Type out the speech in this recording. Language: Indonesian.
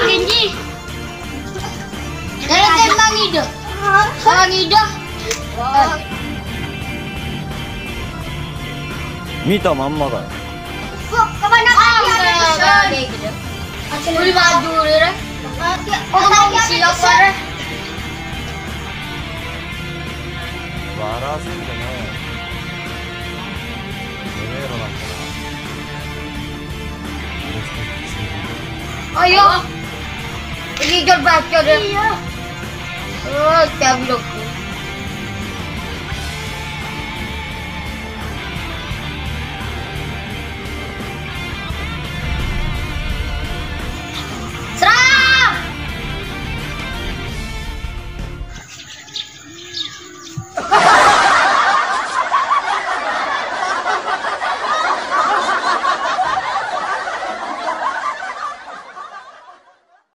Genji. Dari tembang hidup. Orang hidup. 見たまんまだよ。 Kemana lagi? Beli baju deh. Oh, mau siapa deh? 笑わせんじゃねえよ。てめえらなんかな。 Ayo. Pergi jual baju deh. Iya. Oh, tablo.